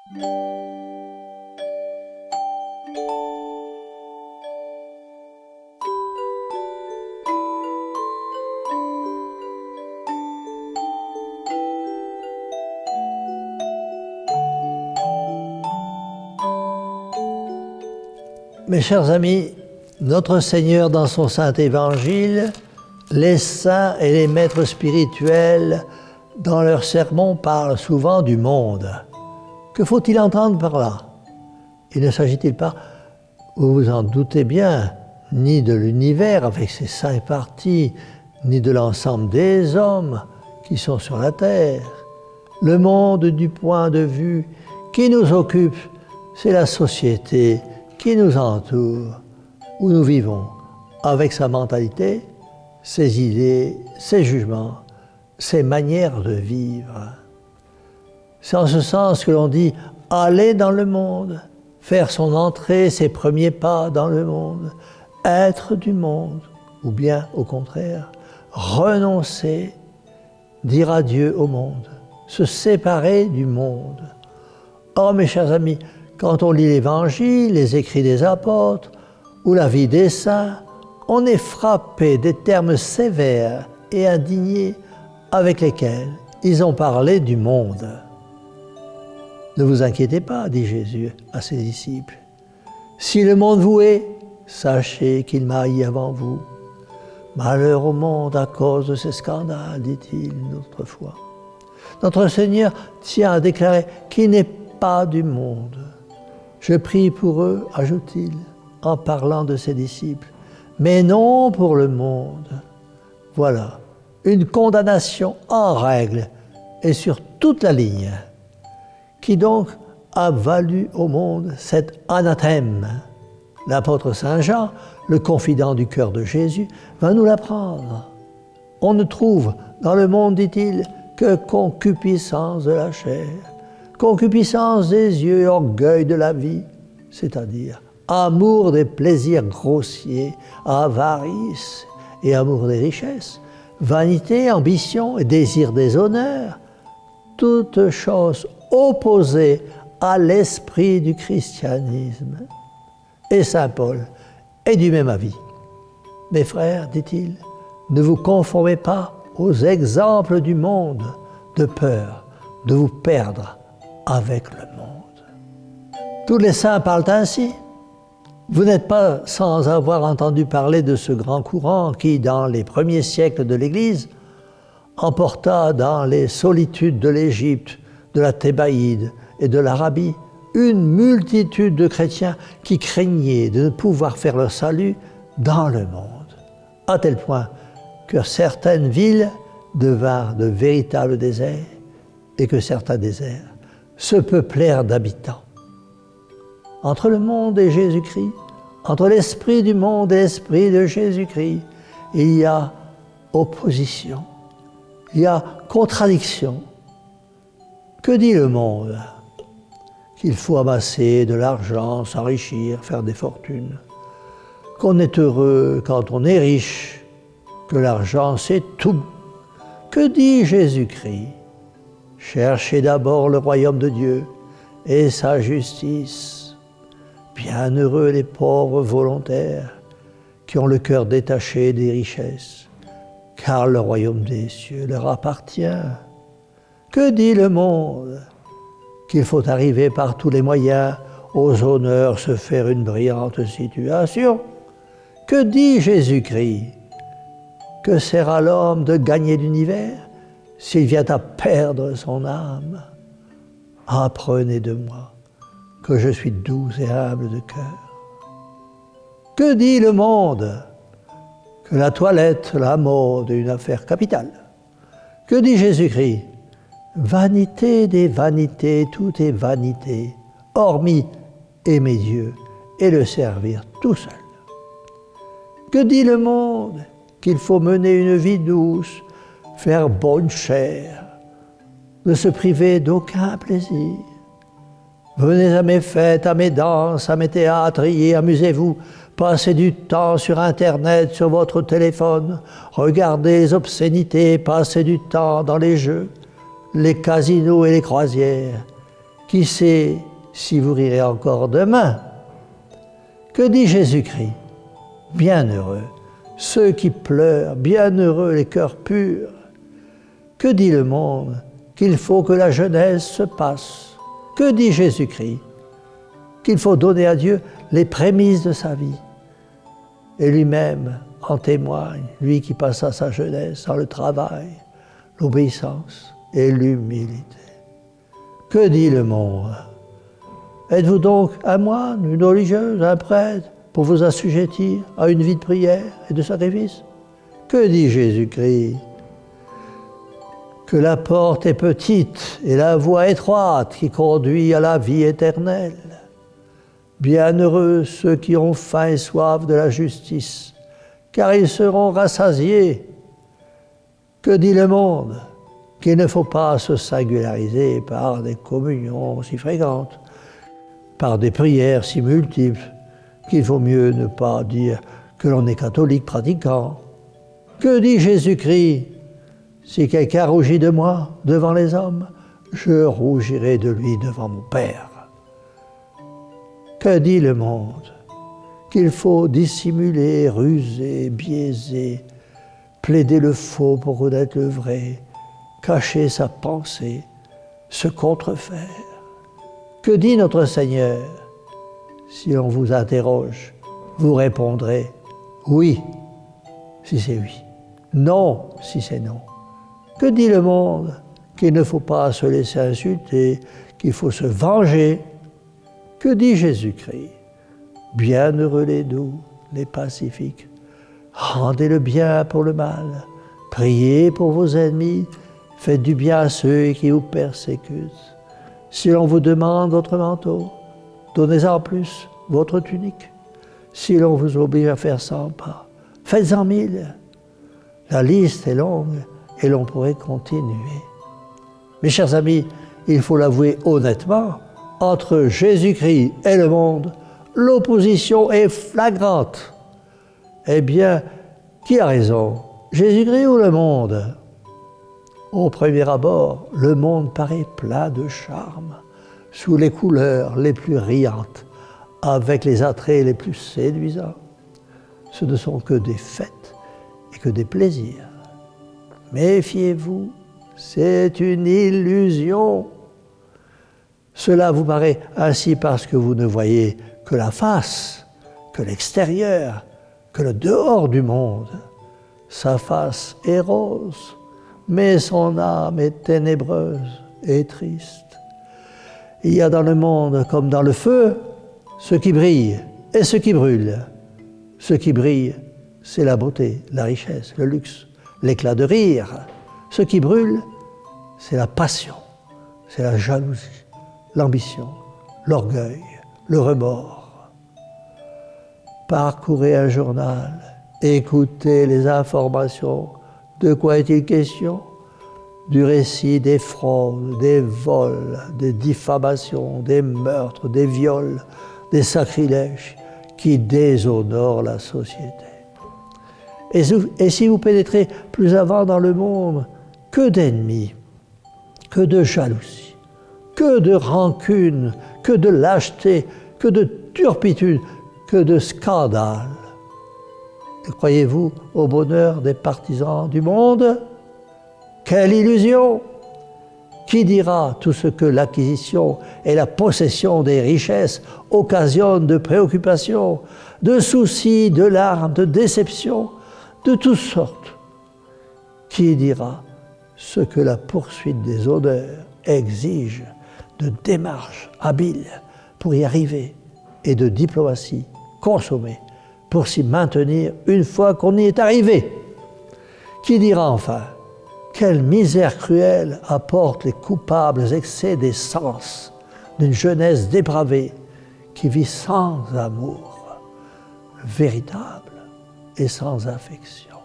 Mes chers amis, notre Seigneur, dans son Saint Évangile, les saints et les maîtres spirituels, dans leurs sermons, parlent souvent du monde. Que faut-il entendre par là? Il ne s'agit-il pas, vous vous en doutez bien, ni de l'univers avec ses 5 parties, ni de l'ensemble des hommes qui sont sur la terre. Le monde du point de vue qui nous occupe, c'est la société qui nous entoure, où nous vivons, avec sa mentalité, ses idées, ses jugements, ses manières de vivre. C'est en ce sens que l'on dit « aller dans le monde », faire son entrée, ses premiers pas dans le monde, être du monde, ou bien, au contraire, renoncer, dire adieu au monde, se séparer du monde. Or, mes chers amis, quand on lit l'Évangile, les écrits des apôtres ou la vie des saints, on est frappé des termes sévères et indignés avec lesquels ils ont parlé du monde. Ne vous inquiétez pas, dit Jésus à ses disciples. Si le monde vous hait, sachez qu'il m'a haï avant vous. Malheur au monde à cause de ces scandales, dit-il une autre fois. Notre Seigneur tient à déclarer qu'il n'est pas du monde. Je prie pour eux, ajoute-t-il, en parlant de ses disciples, mais non pour le monde. Voilà, une condamnation en règle et sur toute la ligne, qui donc a valu au monde cet anathème. L'apôtre Saint Jean, le confident du cœur de Jésus, va nous l'apprendre. On ne trouve dans le monde, dit-il, que concupiscence de la chair, concupiscence des yeux et orgueil de la vie, c'est-à-dire amour des plaisirs grossiers, avarice et amour des richesses, vanité, ambition et désir des honneurs, toutes choses opposées à l'esprit du christianisme. Et saint Paul est du même avis. Mes frères, dit-il, ne vous conformez pas aux exemples du monde de peur de vous perdre avec le monde. Tous les saints parlent ainsi. Vous n'êtes pas sans avoir entendu parler de ce grand courant qui, dans les premiers siècles de l'Église, emporta dans les solitudes de l'Égypte, de la Thébaïde et de l'Arabie une multitude de chrétiens qui craignaient de ne pouvoir faire leur salut dans le monde, à tel point que certaines villes devinrent de véritables déserts et que certains déserts se peuplèrent d'habitants. Entre le monde et Jésus-Christ, entre l'esprit du monde et l'esprit de Jésus-Christ, il y a opposition, il y a contradiction. Que dit le monde? Qu'il faut amasser de l'argent, s'enrichir, faire des fortunes, qu'on est heureux quand on est riche, que l'argent c'est tout. Que dit Jésus-Christ? Cherchez d'abord le royaume de Dieu et sa justice. Bienheureux les pauvres volontaires qui ont le cœur détaché des richesses, car le royaume des cieux leur appartient. Que dit le monde? Qu'il faut arriver par tous les moyens aux honneurs, se faire une brillante situation. Que dit Jésus-Christ? Que sert à l'homme de gagner l'univers s'il vient à perdre son âme? Apprenez de moi que je suis doux et humble de cœur. Que dit le monde? Que la toilette, la mode est une affaire capitale. Que dit Jésus-Christ? Vanité des vanités, tout est vanité, hormis aimer Dieu et le servir tout seul. Que dit le monde? Qu'il faut mener une vie douce, faire bonne chère, ne se priver d'aucun plaisir. Venez à mes fêtes, à mes danses, à mes théâtres, et amusez-vous. Passez du temps sur Internet, sur votre téléphone. Regardez les obscénités, passez du temps dans les jeux, les casinos et les croisières. Qui sait si vous rirez encore demain? Que dit Jésus-Christ? Bienheureux ceux qui pleurent, bienheureux les cœurs purs. Que dit le monde? Qu'il faut que la jeunesse se passe. Que dit Jésus-Christ? Qu'il faut donner à Dieu les prémices de sa vie. Et lui-même en témoigne, lui qui passa sa jeunesse dans le travail, l'obéissance et l'humilité. Que dit le monde? Êtes-vous donc un moine, une religieuse, un prêtre, pour vous assujettir à une vie de prière et de sacrifice? Que dit Jésus-Christ? Que la porte est petite et la voie étroite qui conduit à la vie éternelle. Bienheureux ceux qui ont faim et soif de la justice, car ils seront rassasiés. Que dit le monde? Qu'il ne faut pas se singulariser par des communions si fréquentes, par des prières si multiples, qu'il vaut mieux ne pas dire que l'on est catholique pratiquant. Que dit Jésus-Christ? Si quelqu'un rougit de moi devant les hommes, je rougirai de lui devant mon Père. Que dit le monde? Qu'il faut dissimuler, ruser, biaiser, plaider le faux pour connaître le vrai, cacher sa pensée, se contrefaire. Que dit notre Seigneur? Si l'on vous interroge, vous répondrez oui, si c'est oui, non, si c'est non. Que dit le monde? Qu'il ne faut pas se laisser insulter, qu'il faut se venger. Que dit Jésus-Christ? Bienheureux les doux, les pacifiques. Rendez le bien pour le mal. Priez pour vos ennemis. Faites du bien à ceux qui vous persécutent. Si l'on vous demande votre manteau, donnez-en plus votre tunique. Si l'on vous oblige à faire 100 pas, faites-en 1000. La liste est longue et l'on pourrait continuer. Mes chers amis, il faut l'avouer honnêtement, entre Jésus-Christ et le monde, l'opposition est flagrante. Eh bien, qui a raison? Jésus-Christ ou le monde? Au premier abord, le monde paraît plein de charme, sous les couleurs les plus riantes, avec les attraits les plus séduisants. Ce ne sont que des fêtes et que des plaisirs. Méfiez-vous, c'est une illusion. Cela vous paraît ainsi parce que vous ne voyez que la face, que l'extérieur, que le dehors du monde. Sa face est rose, mais son âme est ténébreuse et triste. Il y a dans le monde, comme dans le feu, ce qui brille et ce qui brûle. Ce qui brille, c'est la beauté, la richesse, le luxe, l'éclat de rire. Ce qui brûle, c'est la passion, c'est la jalousie, l'ambition, l'orgueil, le remords. Parcourez un journal, écoutez les informations. De quoi est-il question? Du récit des fraudes, des vols, des diffamations, des meurtres, des viols, des sacrilèges qui déshonorent la société. Et si vous pénétrez plus avant dans le monde, que d'ennemis, que de jalousie, que de rancune, que de lâcheté, que de turpitude, que de scandale. Et croyez-vous au bonheur des partisans du monde? Quelle illusion! Qui dira tout ce que l'acquisition et la possession des richesses occasionnent de préoccupations, de soucis, de larmes, de déceptions, de toutes sortes? Qui dira ce que la poursuite des honneurs exige de démarches habiles pour y arriver et de diplomatie consommée pour s'y maintenir une fois qu'on y est arrivé? Qui dira enfin quelle misère cruelle apportent les coupables excès des sens d'une jeunesse dépravée qui vit sans amour véritable et sans affection?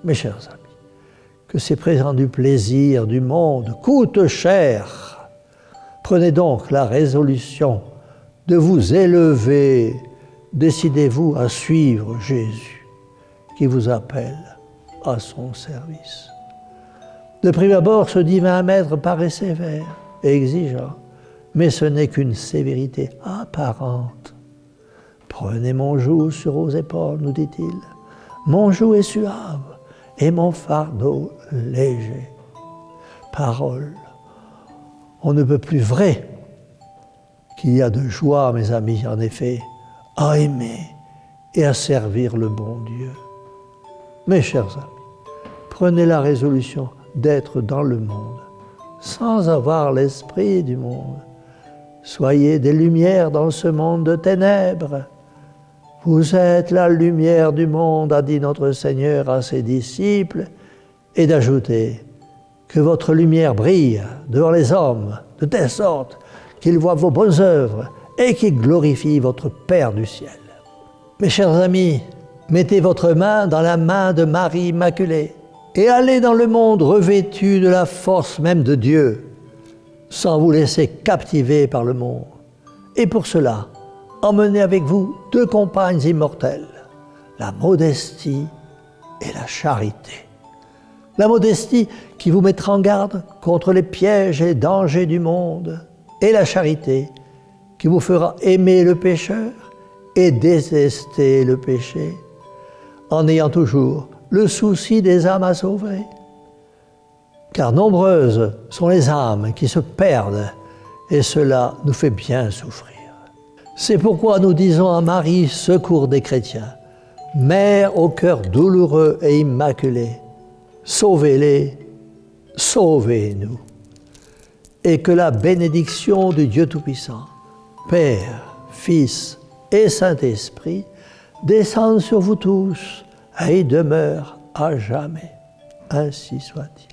Mes chers amis, que ces prétendus plaisirs du monde coûtent cher. Prenez donc la résolution de vous élever. Décidez-vous à suivre Jésus qui vous appelle à son service. De prime abord, ce divin maître paraît sévère et exigeant. mais ce n'est qu'une sévérité apparente. Prenez mon joug sur vos épaules, nous dit-il. Mon joug est suave et mon fardeau léger. Parole, on ne peut plus vrai qu'il y a de joie, mes amis, en effet, à aimer et à servir le bon Dieu. Mes chers amis, prenez la résolution d'être dans le monde, sans avoir l'esprit du monde. Soyez des lumières dans ce monde de ténèbres. Vous êtes la lumière du monde, a dit notre Seigneur à ses disciples, et d'ajouter que votre lumière brille devant les hommes, de telle sorte qu'ils voient vos bonnes œuvres et qu'ils glorifient votre Père du ciel. Mes chers amis, mettez votre main dans la main de Marie Immaculée et allez dans le monde revêtu de la force même de Dieu, sans vous laisser captiver par le monde. Et pour cela, emmenez avec vous 2 compagnes immortelles, la modestie et la charité. La modestie qui vous mettra en garde contre les pièges et les dangers du monde, et la charité qui vous fera aimer le pécheur et détester le péché, en ayant toujours le souci des âmes à sauver. Car nombreuses sont les âmes qui se perdent, et cela nous fait bien souffrir. C'est pourquoi nous disons à Marie, secours des chrétiens, Mère au cœur douloureux et immaculé, sauvez-les, sauvez-nous. Et que la bénédiction du Dieu Tout-Puissant, Père, Fils et Saint-Esprit, descende sur vous tous et demeure à jamais. Ainsi soit-il.